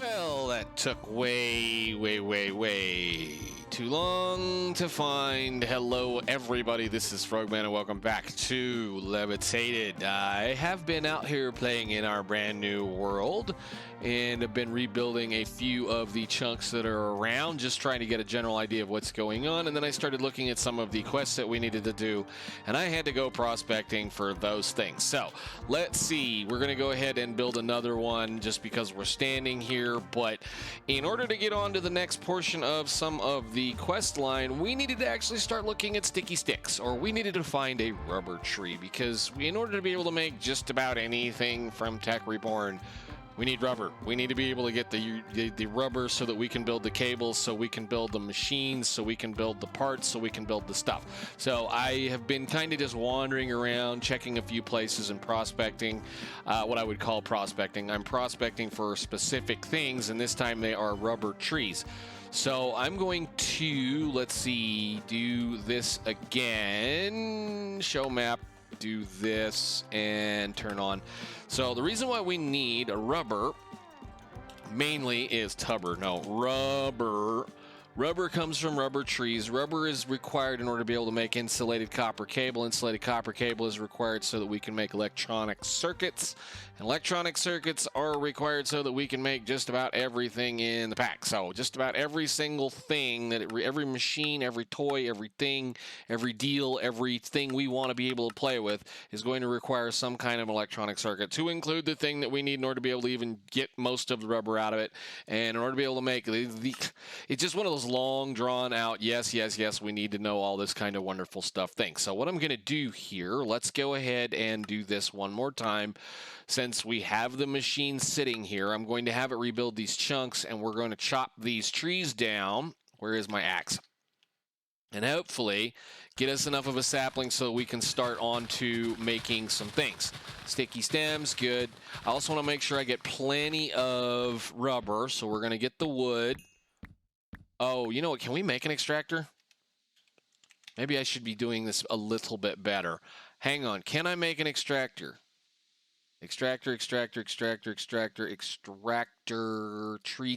Well, that took way too long to find. Hello, everybody. This is Frogman, and welcome back to Levitated. I have been out here playing in our brand new world, and have been rebuilding a few of the chunks that are around, just trying to get a general idea of what's going on. And then I started looking at some of the quests that we needed to do, and I had to go prospecting for those things. So let's see. We're going to go ahead and build another one just because we're standing here. But in order to get on to the next portion of some of the quest line, we needed to actually start looking at sticky sticks, or we needed to find a rubber tree, because in order to be able to make just about anything from Tech Reborn, we need rubber. We need to be able to get the rubber so that we can build the cables, so we can build the machines, so we can build the parts, so we can build the stuff. So I have been kind of just wandering around, checking a few places and prospecting, what I would call prospecting. I'm prospecting for specific things, and this time they are rubber trees. So I'm going to, let's see, do this again. Show map, do this, and turn on. So the reason why we need a rubber mainly is rubber. Rubber comes from rubber trees. Rubber is required in order to be able to make insulated copper cable. Insulated copper cable is required so that we can make electronic circuits. And electronic circuits are required so that we can make just about everything in the pack. So just about every single thing, every machine, every toy, everything, every deal, everything we want to be able to play with is going to require some kind of electronic circuit, to include the thing that we need in order to be able to even get most of the rubber out of it. And in order to be able to make it's just one of those long drawn out, yes, we need to know all this kind of wonderful stuff thing. So what I'm going to do here, let's go ahead and do this one more time. Since we have the machine sitting here, I'm going to have it rebuild these chunks, and we're going to chop these trees down. Where is my axe? And hopefully get us enough of a sapling so that we can start on to making some things. Sticky stems, good. I also want to make sure I get plenty of rubber, so we're going to get the wood. Oh, you know what? Can we make an extractor? Maybe I should be doing this a little bit better. Hang on. Can I make an extractor? Extractor, tree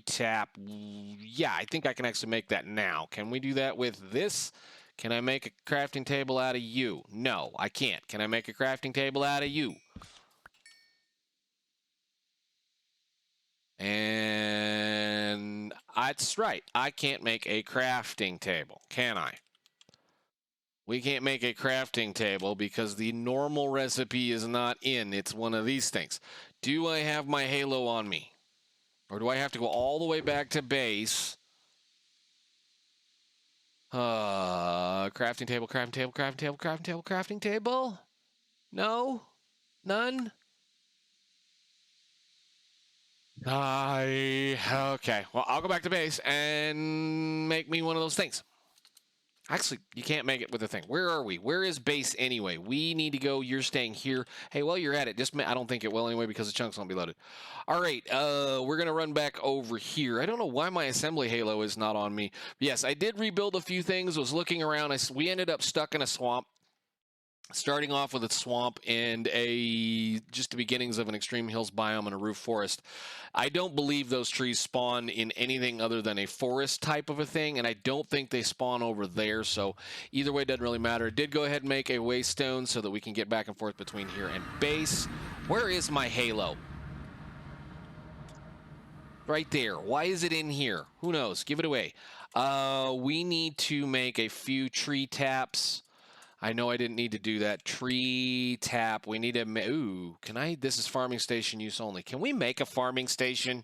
tap. Yeah, I think I can actually make that now. Can we do that with this? Can I make a crafting table out of you? No, I can't. Can I make a crafting table out of you? And that's right. I can't make a crafting table, can I? We can't make a crafting table because the normal recipe is not in. It's one of these things. Do I have my halo on me? Or do I have to go all the way back to base? Crafting table. No? None? Okay. Well, I'll go back to base and make me one of those things. Actually, you can't make it with the thing. Where are we? Where is base anyway? We need to go. You're staying here. Hey, while you're at it, I don't think it will anyway because the chunks won't be loaded. All right, we're going to run back over here. I don't know why my assembly halo is not on me. Yes, I did rebuild a few things. Was looking around. We ended up stuck in a swamp. Starting off with a swamp and just the beginnings of an extreme hills biome and a roof forest. I don't believe those trees spawn in anything other than a forest type of a thing, and I don't think they spawn over there, so either way, it doesn't really matter. I did go ahead and make a waystone so that we can get back and forth between here and base. Where is my halo? Right there. Why is it in here? Who knows? Give it away. We need to make a few tree taps. I know I didn't need to do that. Tree tap. We need to... Ooh, can I... This is farming station use only. Can we make a farming station?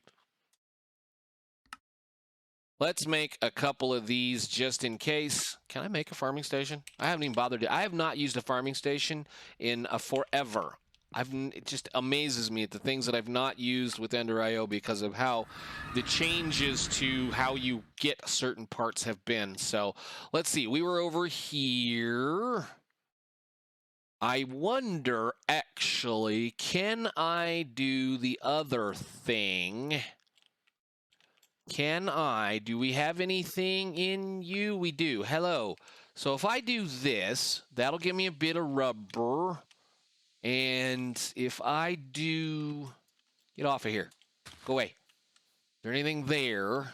Let's make a couple of these just in case. Can I make a farming station? I haven't even bothered to... I have not used a farming station in forever. It just amazes me at the things that I've not used with Ender.io because of how the changes to how you get certain parts have been. So let's see. We were over here. I wonder, actually, can I do the other thing? Do we have anything in you? We do. Hello. So if I do this, that'll give me a bit of rubber. And if I do... Get off of here. Go away. there anything there?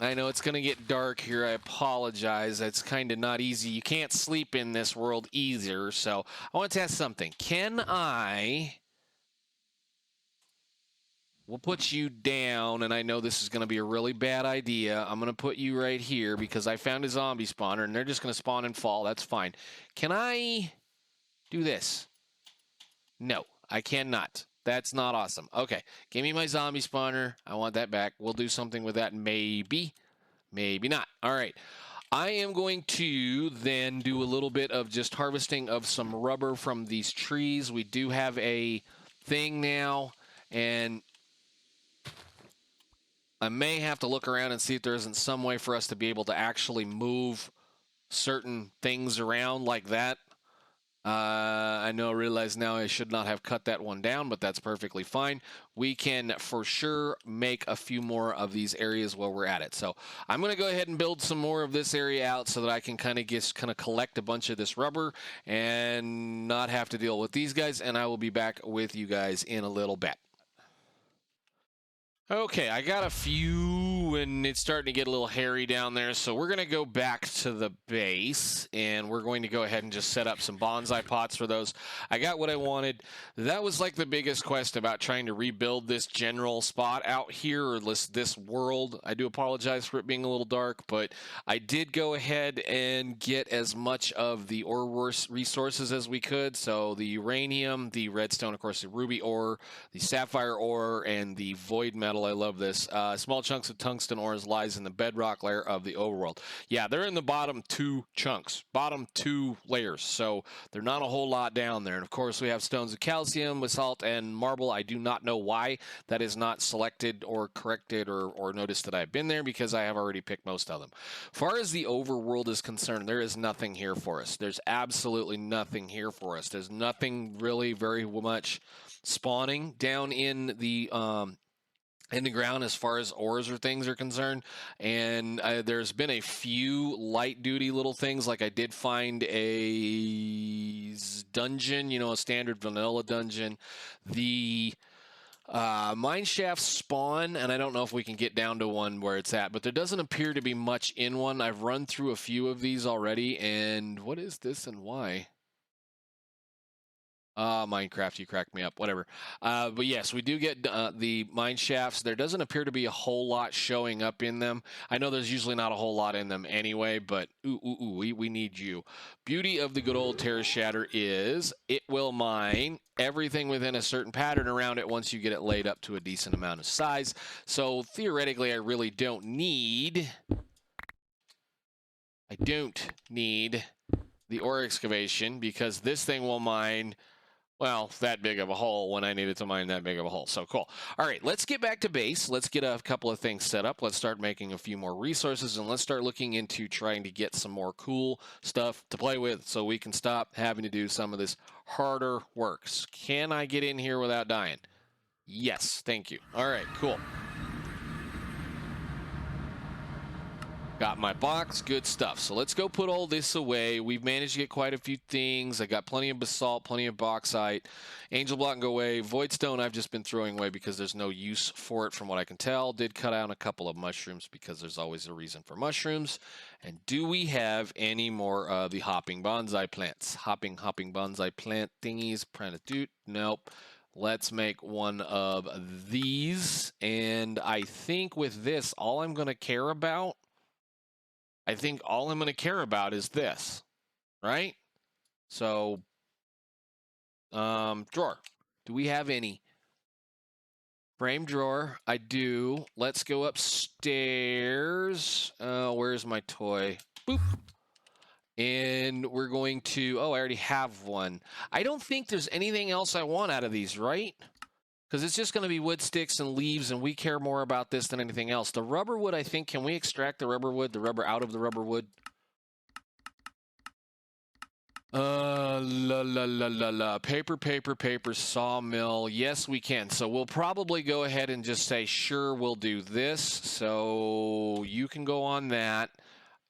I know it's going to get dark here. I apologize. It's kind of not easy. You can't sleep in this world either. So I want to test something. Can I... We'll put you down, and I know this is going to be a really bad idea. I'm going to put you right here because I found a zombie spawner, and they're just going to spawn and fall. That's fine. Can I do this? No, I cannot. That's not awesome. Okay, give me my zombie spawner. I want that back. We'll do something with that maybe. Maybe not. All right. I am going to then do a little bit of just harvesting of some rubber from these trees. We do have a thing now, and I may have to look around and see if there isn't some way for us to be able to actually move certain things around like that. I realize now I should not have cut that one down, but that's perfectly fine. We can for sure make a few more of these areas while we're at it. So I'm going to go ahead and build some more of this area out so that I can kind of collect a bunch of this rubber and not have to deal with these guys. And I will be back with you guys in a little bit. Okay, I got a few, and it's starting to get a little hairy down there, so we're going to go back to the base, and we're going to go ahead and just set up some bonsai pots for those. I got what I wanted. That was like the biggest quest about trying to rebuild this general spot out here, or this world. I do apologize for it being a little dark, but I did go ahead and get as much of the ore resources as we could, so the uranium, the redstone, of course, the ruby ore, the sapphire ore, and the void metal. I love this. Small chunks of tungsten ores lies in the bedrock layer of the overworld. Yeah, they're in the bottom two chunks, bottom two layers, so they're not a whole lot down there. And of course, we have stones of calcium, basalt, and marble. I do not know why that is not selected or corrected or noticed that I've been there, because I have already picked most of them. As far as the overworld is concerned, there is nothing here for us. There's absolutely nothing here for us. There's nothing really very much spawning down in the ground as far as ores or things are concerned, and there's been a few light duty little things, like I did find a dungeon, a standard vanilla dungeon. The mine shafts spawn, and I don't know if we can get down to one where it's at, but there doesn't appear to be much in one. I've run through a few of these already, and what is this and why? Minecraft, you cracked me up, whatever. But yes, we do get the mine shafts. There doesn't appear to be a whole lot showing up in them. I know there's usually not a whole lot in them anyway, but we need you. Beauty of the good old Terra Shatter is it will mine everything within a certain pattern around it once you get it laid up to a decent amount of size. So theoretically, I really don't need the ore excavation, because this thing will mine, well, that big of a hole when I needed to mine that big of a hole. So cool. All right, let's get back to base. Let's get a couple of things set up. Let's start making a few more resources, and let's start looking into trying to get some more cool stuff to play with so we can stop having to do some of this harder works. Can I get in here without dying? Yes, thank you. All right, cool. Got my box, good stuff. So let's go put all this away. We've managed to get quite a few things. I got plenty of basalt, plenty of bauxite. Angel block can go away. Voidstone I've just been throwing away because there's no use for it from what I can tell. Did cut out a couple of mushrooms because there's always a reason for mushrooms. And do we have any more of the hopping bonsai plants? Hopping bonsai plant thingies. Nope. Let's make one of these. And I think with this, all I'm going to care about is this, right? So, drawer. Do we have any? Frame drawer. I do. Let's go upstairs. Where's my toy? Boop. And we're going to, I already have one. I don't think there's anything else I want out of these, right? Because it's just going to be wood sticks and leaves, and we care more about this than anything else. The rubber wood, I think, can we extract the rubber out of the rubber wood? Paper, sawmill. Yes, we can. So we'll probably go ahead and just say, sure, we'll do this. So you can go on that.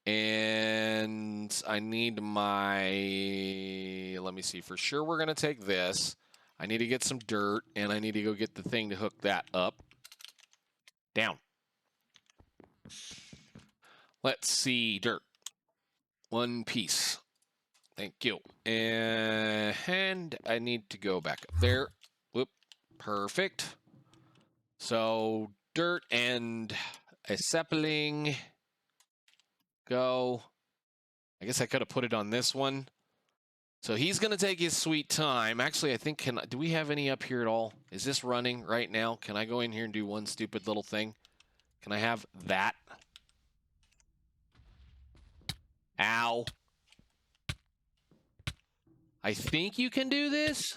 And I need my, let me see, for sure we're going to take this. I need to get some dirt, and I need to go get the thing to hook that up. Down. Let's see, dirt. 1 piece. Thank you. And I need to go back up there. Whoop. Perfect. So dirt and a sapling. Go. I guess I could have put it on this one. So he's going to take his sweet time. Actually, I think, do we have any up here at all? Is this running right now? Can I go in here and do one stupid little thing? Can I have that? Ow. I think you can do this.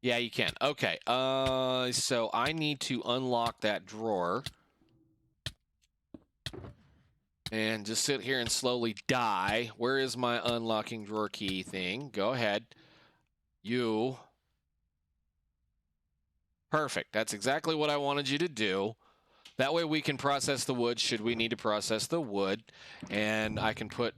Yeah, you can. Okay. So I need to unlock that drawer. And just sit here and slowly die. Where is my unlocking drawer key thing? Go ahead. You. Perfect. That's exactly what I wanted you to do. That way we can process the wood should we need to process the wood. And I can put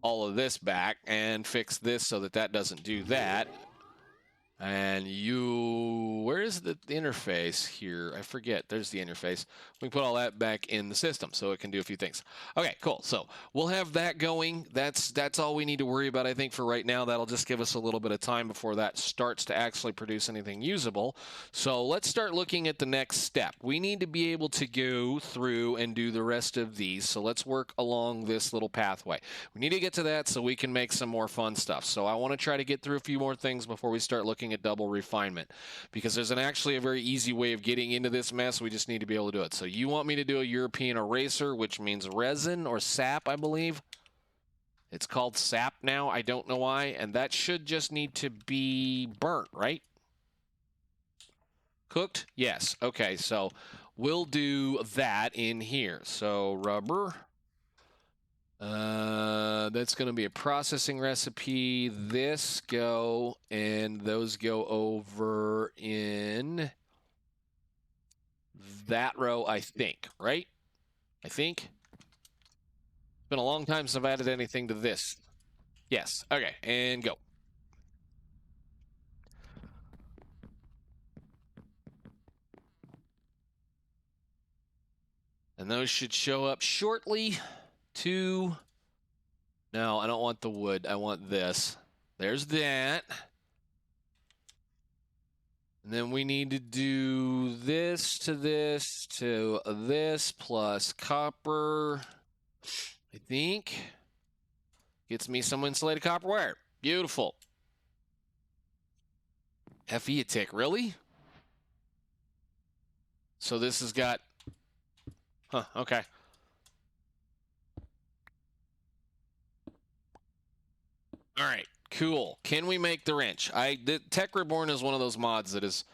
all of this back and fix this so that that doesn't do that. And you, where is the interface here? I forget. There's the interface. We can put all that back in the system so it can do a few things. Okay, cool. So we'll have that going. That's all we need to worry about, I think, for right now. That'll just give us a little bit of time before that starts to actually produce anything usable. So let's start looking at the next step. We need to be able to go through and do the rest of these. So let's work along this little pathway. We need to get to that so we can make some more fun stuff. So I want to try to get through a few more things before we start looking at double refinement, because there's actually a very easy way of getting into this mess. We just need to be able to do it. So you want me to do a European eraser, which means resin or sap, I believe. It's called sap now. I don't know why. And that should just need to be burnt, right? Cooked? Yes. Okay, so we'll do that in here. So rubber. That's going to be a processing recipe. This go, and those go over in that row, I think, right? I think. It's been a long time since I've added anything to this. Yes. Okay, and go. And those should show up shortly. 2. No, I don't want the wood. I want this. There's that. And then we need to do this to this to this plus copper. I think. Gets me some insulated copper wire. Beautiful. FE a tick, really? So this has got... Huh, okay. All right, cool. Can we make the wrench? The Tech Reborn is one of those mods that is...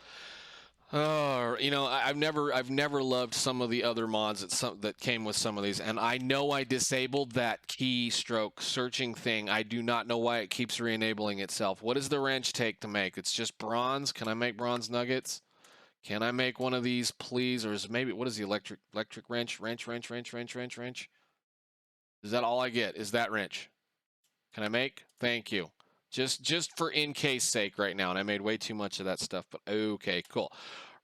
you know, I've never loved some of the other mods that came with some of these, and I know I disabled that keystroke searching thing. I do not know why it keeps re-enabling itself. What does the wrench take to make? It's just bronze. Can I make bronze nuggets? Can I make one of these, please? Or is maybe what is the electric wrench? Wrench. Is that all I get? Is that wrench? Can I make? Thank you. Just for in case sake right now, and I made way too much of that stuff, but okay, cool.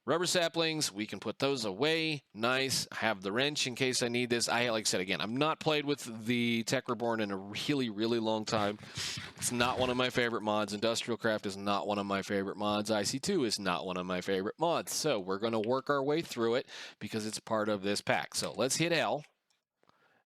Rubber saplings, we can put those away. Nice. Have the wrench in case I need this. Like I said, again, I've not played with the Tech Reborn in a really, really long time. It's not one of my favorite mods. Industrial Craft is not one of my favorite mods. IC2 is not one of my favorite mods. So we're going to work our way through it because it's part of this pack. So let's hit L.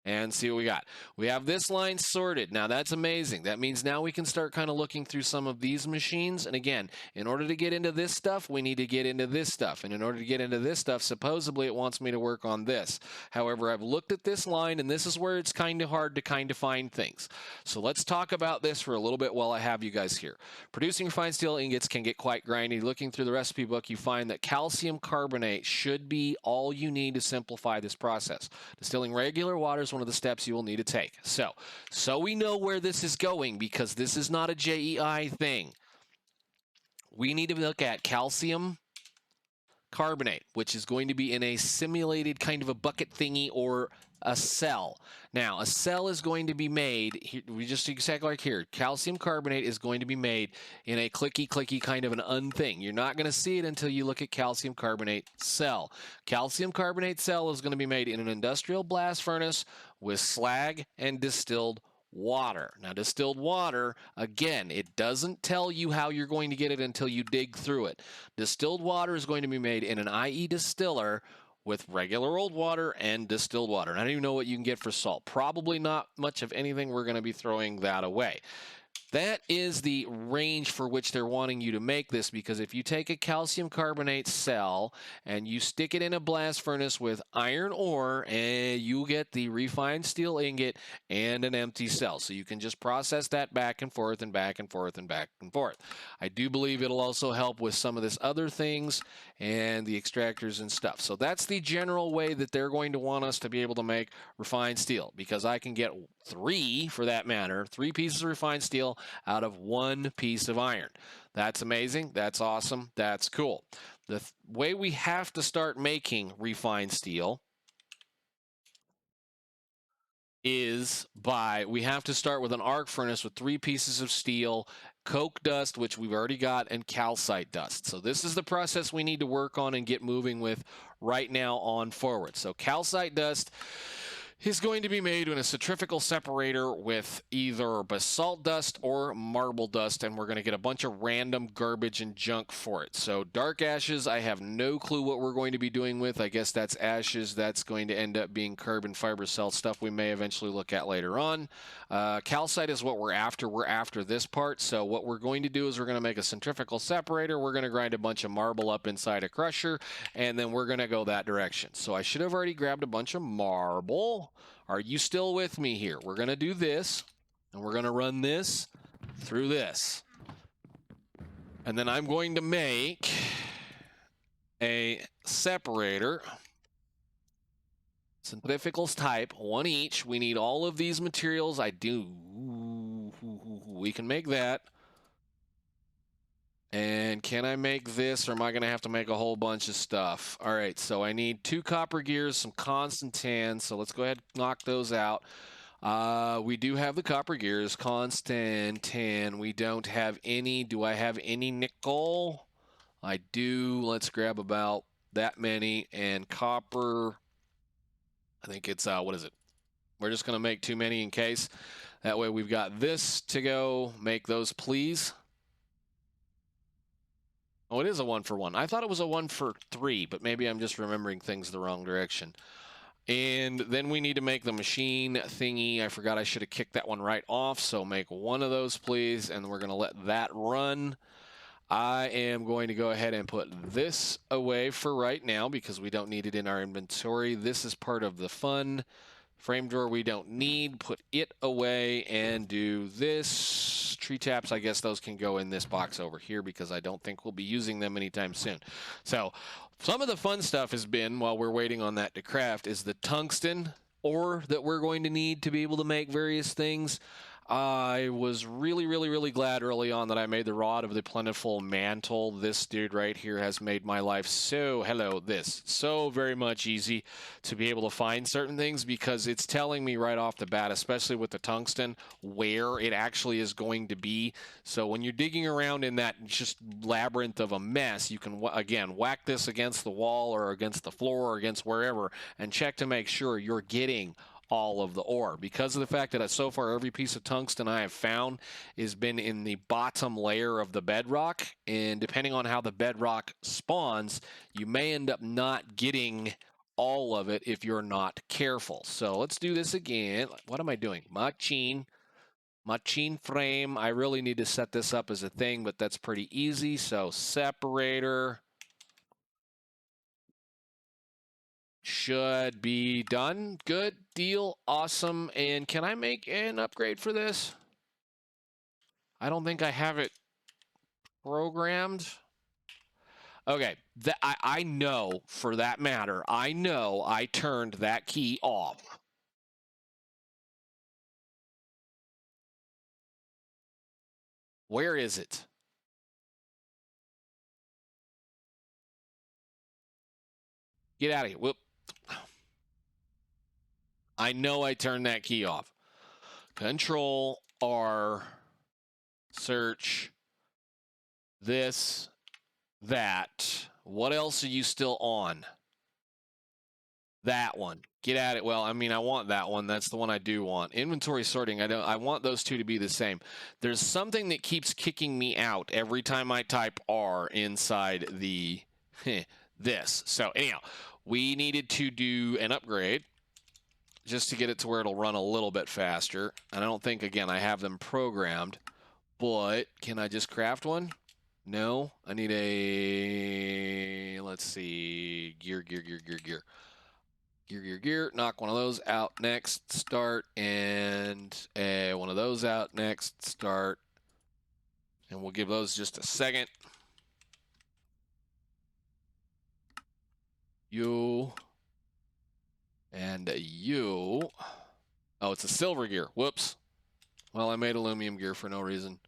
And see what we got. We have this line sorted. Now that's amazing. That means now we can start kind of looking through some of these machines. And again, in order to get into this stuff, we need to get into this stuff. And in order to get into this stuff, supposedly it wants me to work on this. However, I've looked at this line, and this is where it's kind of hard to kind of find things. So let's talk about this for a little bit while I have you guys here. Producing refined steel ingots can get quite grindy. Looking through the recipe book, you find that calcium carbonate should be all you need to simplify this process. Distilling regular water is one of the steps you will need to take. So we know where this is going, because this is not a JEI thing. We need to look at calcium carbonate, which is going to be in a simulated kind of a bucket thingy or a cell. Now, a cell is going to be made, we just exactly like here, calcium carbonate is going to be made in a clicky kind of an unthing. You're not going to see it until you look at calcium carbonate cell. Calcium carbonate cell is going to be made in an industrial blast furnace with slag and distilled water. Now, distilled water, again, it doesn't tell you how you're going to get it until you dig through it. Distilled water is going to be made in an IE distiller with regular old water and distilled water. And I don't even know what you can get for salt. Probably not much of anything. We're going to be throwing that away. That is the range for which they're wanting you to make this, because if you take a calcium carbonate cell and you stick it in a blast furnace with iron ore, and you get the refined steel ingot and an empty cell. So you can just process that back and forth and back and forth and back and forth. I do believe it'll also help with some of this other things and the extractors and stuff. So that's the general way that they're going to want us to be able to make refined steel, because I can get 3, for that matter, 3 pieces of refined steel out of 1 piece of iron. That's amazing. That's awesome. That's cool. The way we have to start making refined steel is we have to start with an arc furnace with 3 pieces of steel, coke dust, which we've already got, and calcite dust. So this is the process we need to work on and get moving with right now on forward. So calcite dust is going to be made in a centrifugal separator with either basalt dust or marble dust, and we're going to get a bunch of random garbage and junk for it. So dark ashes, I have no clue what we're going to be doing with. I guess that's ashes. That's going to end up being carbon fiber cell stuff we may eventually look at later on. Calcite is what we're after. We're after this part. So what we're going to do is we're going to make a centrifugal separator. We're going to grind a bunch of marble up inside a crusher, and then we're going to go that direction. So I should have already grabbed a bunch of marble. Are you still with me here? We're going to do this, and we're going to run this through this. And then I'm going to make a separator, centrifugal type, 1 each. We need all of these materials. We can make that. And can I make this, or am I going to have to make a whole bunch of stuff? All right, so I need 2 copper gears, some constant tan, so let's go ahead and knock those out. We do have the copper gears, constant tan. We don't have any. Do I have any nickel? I do. Let's grab about that many. And copper, I think it's, what is it? We're just going to make too many in case. That way we've got this to go. Make those, please. Oh, it is a 1-for-1. I thought it was a 1-for-3, but maybe I'm just remembering things the wrong direction. And then we need to make the machine thingy. I forgot I should have kicked that one right off, so make 1 of those, please, and we're going to let that run. I am going to go ahead and put this away for right now because we don't need it in our inventory. This is part of the fun. Frame drawer we don't need. Put it away and do this. Tree taps, I guess those can go in this box over here because I don't think we'll be using them anytime soon. So some of the fun stuff has been, while we're waiting on that to craft, is the tungsten ore that we're going to need to be able to make various things. I was really glad early on that I made the Rod of the Plentiful Mantle. This dude right here has made my life so very much easy to be able to find certain things, because it's telling me right off the bat, especially with the tungsten, where it actually is going to be. So when you're digging around in that just labyrinth of a mess, you can, again, whack this against the wall or against the floor or against wherever and check to make sure you're getting all of the ore. Because of the fact that so far every piece of tungsten I have found has been in the bottom layer of the bedrock, and depending on how the bedrock spawns, you may end up not getting all of it if you're not careful. So let's do this again. What am I doing? Machine frame. I really need to set this up as a thing, but that's pretty easy. So separator should be done. Good deal. Awesome. And can I make an upgrade for this? I don't think I have it programmed. Okay. I know, for that matter, I know I turned that key off. Where is it? Get out of here. Whoop. I know I turned that key off. Control R, search, this, that. What else are you still on? That one. Get at it. Well, I mean, I want that one. That's the one I do want. Inventory sorting. I want those two to be the same. There's something that keeps kicking me out every time I type R inside the this. So anyhow, we needed to do an upgrade just to get it to where it'll run a little bit faster. And I don't think, again, I have them programmed. But can I just craft one? No. I need a, let's see, gear. Gear. Knock one of those out next. Start. And one of those out next. Start. And we'll give those just a second. You. And you. Oh, it's a silver gear. Whoops. Well, I made aluminum gear for no reason.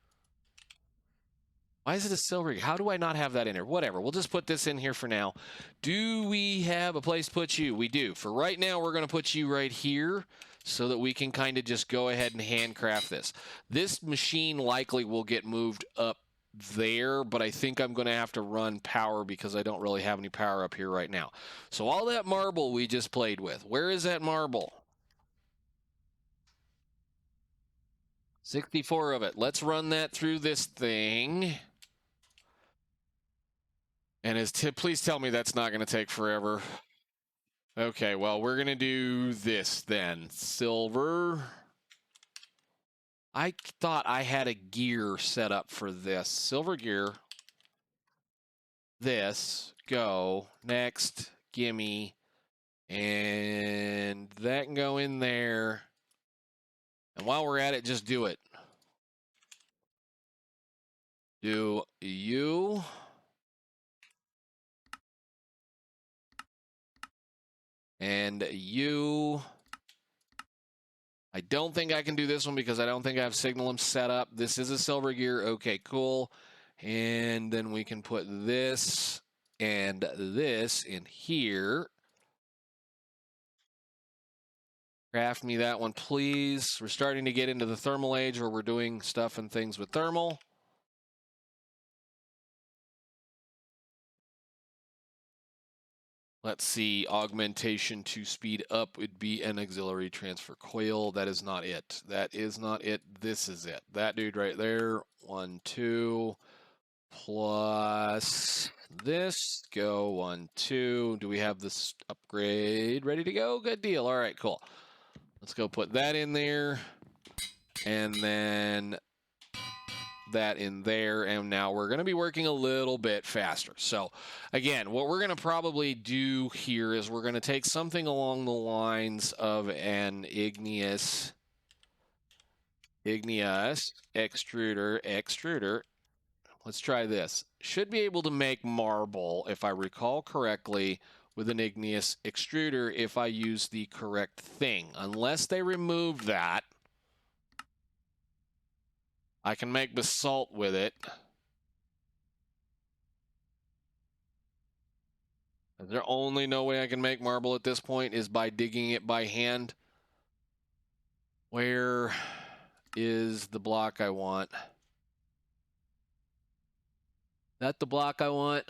Why is it a silver gear? How do I not have that in here? Whatever. We'll just put this in here for now. Do we have a place to put you? We do. For right now, we're going to put you right here so that we can kind of just go ahead and handcraft this. This machine likely will get moved up there, but I think I'm going to have to run power because I don't really have any power up here right now. So all that marble we just played with, where is that marble? 64 of it. Let's run that through this thing. And please tell me that's not going to take forever. Okay, well, we're going to do this then. Silver. I thought I had a gear set up for this. Silver gear. This. Go. Next. Gimme. And that can go in there. And while we're at it, just do it. Do you. And you. I don't think I can do this one because I don't think I have signal them set up. This is a silver gear. Okay, cool. And then we can put this and this in here. Craft me that one, please. We're starting to get into the thermal age where we're doing stuff and things with thermal. Let's see, augmentation to speed up would be an auxiliary transfer coil. That is not it. That is not it. This is it. That dude right there. 1, 2, plus this. Go 1, 2. Do we have this upgrade ready to go? Good deal. All right, cool. Let's go put that in there. And then that in there, and now we're going to be working a little bit faster. So again, what we're going to probably do here is we're going to take something along the lines of an igneous extruder. Let's try this. Should be able to make marble, if I recall correctly, with an igneous extruder if I use the correct thing. Unless they remove that, I can make basalt with it. Is there only no way I can make marble at this point is by digging it by hand? Where is the block I want? That the block I want?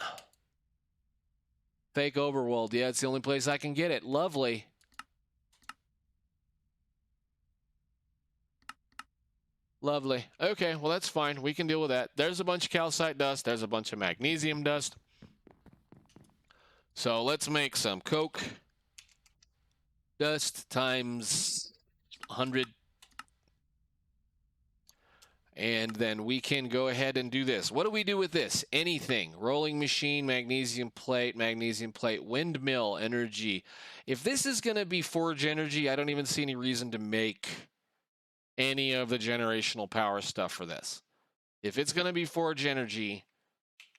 Fake overworld. Yeah, it's the only place I can get it. Lovely. Lovely. Okay, well, that's fine. We can deal with that. There's a bunch of calcite dust. There's a bunch of magnesium dust. So let's make some coke dust times 100. And then we can go ahead and do this. What do we do with this? Anything. Rolling machine, magnesium plate, windmill energy. If this is going to be forge energy, I don't even see any reason to make any of the generational power stuff for this. If it's going to be forge energy,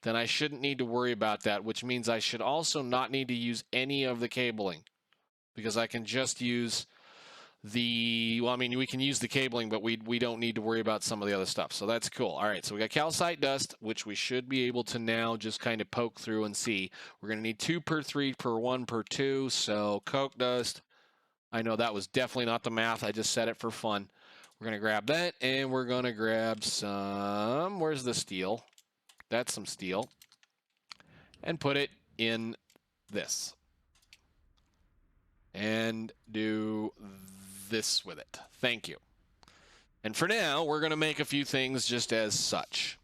then I shouldn't need to worry about that, which means I should also not need to use any of the cabling because I can just use the, well, I mean, we can use the cabling, but we don't need to worry about some of the other stuff. So that's cool. All right, so we got calcite dust, which we should be able to now just kind of poke through and see. We're going to need 2 per 3 per 1 per 2. So coke dust, I know that was definitely not the math. I just said it for fun. We're going to grab that, and we're going to grab some... Where's the steel? That's some steel. And put it in this. And do this with it. Thank you. And for now, we're going to make a few things just as such.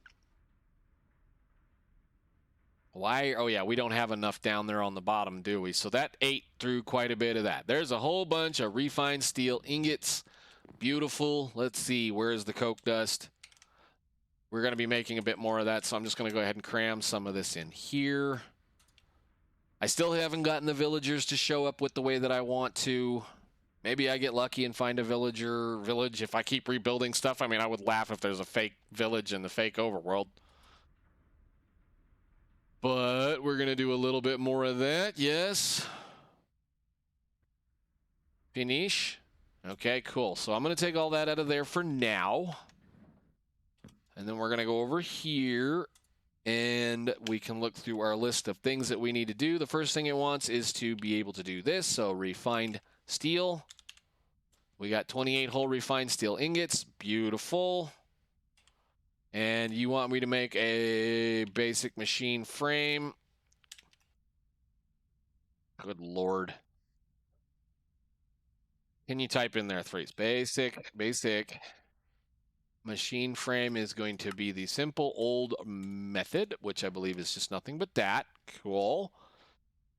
Why? Oh, yeah, we don't have enough down there on the bottom, do we? So that ate through quite a bit of that. There's a whole bunch of refined steel ingots. Beautiful. Let's see. Where's the coke dust? We're going to be making a bit more of that, so I'm just going to go ahead and cram some of this in here. I still haven't gotten the villagers to show up with the way that I want to. Maybe I get lucky and find a village if I keep rebuilding stuff. I mean, I would laugh if there's a fake village in the fake overworld. But we're going to do a little bit more of that, yes. Finish. Okay, cool. So I'm going to take all that out of there for now. And then we're going to go over here, and we can look through our list of things that we need to do. The first thing it wants is to be able to do this. So refined steel. We got 28 whole refined steel ingots. Beautiful. And you want me to make a basic machine frame. Good Lord. Can you type in there, Threes? Basic. Machine frame is going to be the simple old method, which I believe is just nothing but that. Cool.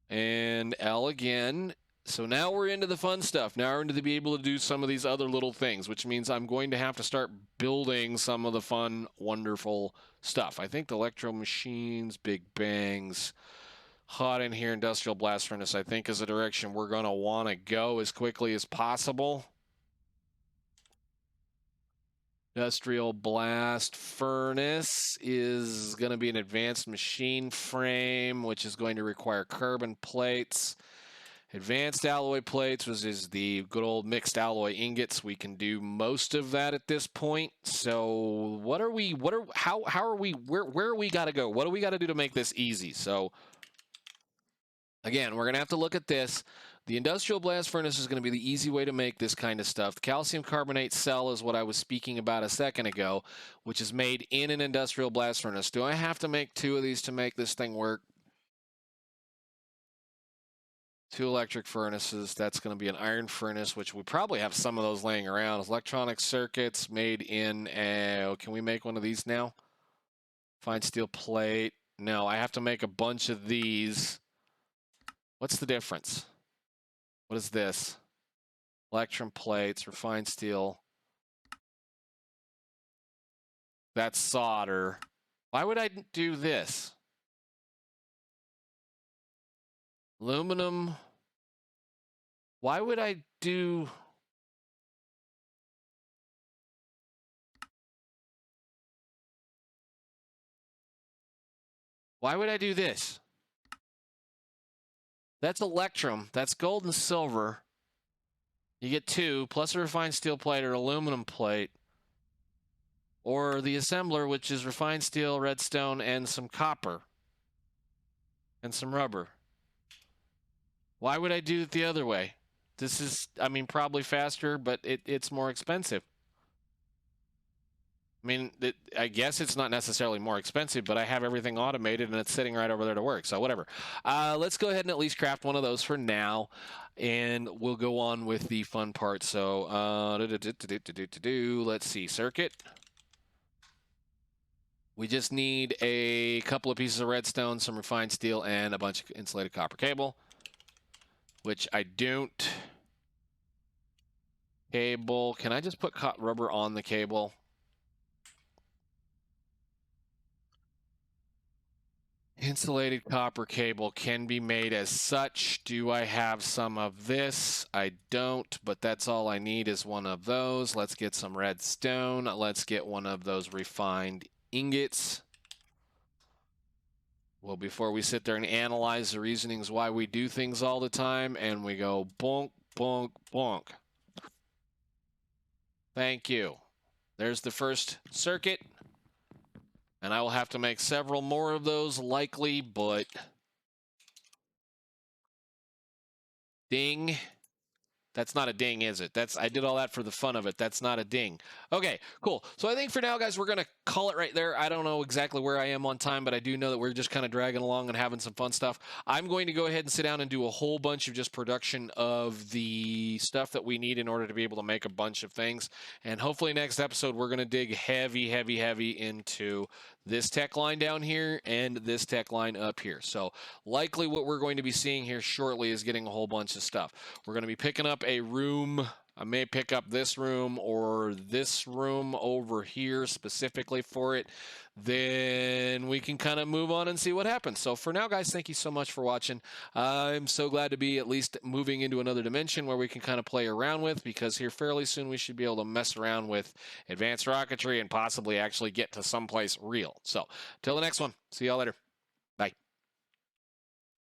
And L again. So now we're into the fun stuff. Now we're into the be able to do some of these other little things, which means I'm going to have to start building some of the fun, wonderful stuff. I think the electro machines, big bangs, hot in here, industrial blast furnace, I think is a direction we're going to want to go as quickly as possible. Industrial blast furnace is going to be an advanced machine frame, which is going to require carbon plates. Advanced alloy plates, which is the good old mixed alloy ingots. We can do most of that at this point. So how are we, where we got to go? What do we got to do to make this easy? So again, we're going to have to look at this. The industrial blast furnace is going to be the easy way to make this kind of stuff. The calcium carbonate cell is what I was speaking about a second ago, which is made in an industrial blast furnace. Do I have to make 2 of these to make this thing work? 2 electric furnaces. That's going to be an iron furnace, which we probably have some of those laying around. Electronic circuits made in a... Can we make one of these now? Fine steel plate. No, I have to make a bunch of these. What's the difference? What is this? Electrum plates, refined steel. That's solder. Why would I do this? Aluminum. Why would I do... Why would I do this? That's electrum. That's gold and silver. You get 2, plus a refined steel plate or aluminum plate. Or the assembler, which is refined steel, redstone, and some copper. And some rubber. Why would I do it the other way? This is, I mean, probably faster, but it's more expensive. I mean, I guess it's not necessarily more expensive, but I have everything automated and it's sitting right over there to work, so whatever. Let's go ahead and at least craft one of those for now, and we'll go on with the fun part. So, let's see, circuit. We just need a couple of pieces of redstone, some refined steel, and a bunch of insulated copper cable, which I don't. Cable, can I just put rubber on the cable? Insulated copper cable can be made as such. Do I have some of this? I don't, but that's all I need is one of those. Let's get some redstone. Let's get one of those refined ingots. Well, before we sit there and analyze the reasonings why we do things all the time, and we go bonk, bonk, bonk. Thank you. There's the first circuit. And I will have to make several more of those likely, but ding. That's not a ding, is it? I did all that for the fun of it. That's not a ding. Okay, cool. So I think for now, guys, we're going to call it right there. I don't know exactly where I am on time, but I do know that we're just kind of dragging along and having some fun stuff. I'm going to go ahead and sit down and do a whole bunch of just production of the stuff that we need in order to be able to make a bunch of things. And hopefully next episode, we're going to dig heavy into this tech line down here and this tech line up here. So likely what we're going to be seeing here shortly is getting a whole bunch of stuff. We're going to be picking up a room. I may pick up this room or this room over here specifically for it. Then we can kind of move on and see what happens. So for now, guys, thank you so much for watching. I'm so glad to be at least moving into another dimension where we can kind of play around with, because here fairly soon we should be able to mess around with advanced rocketry and possibly actually get to someplace real. So till the next one, see y'all later.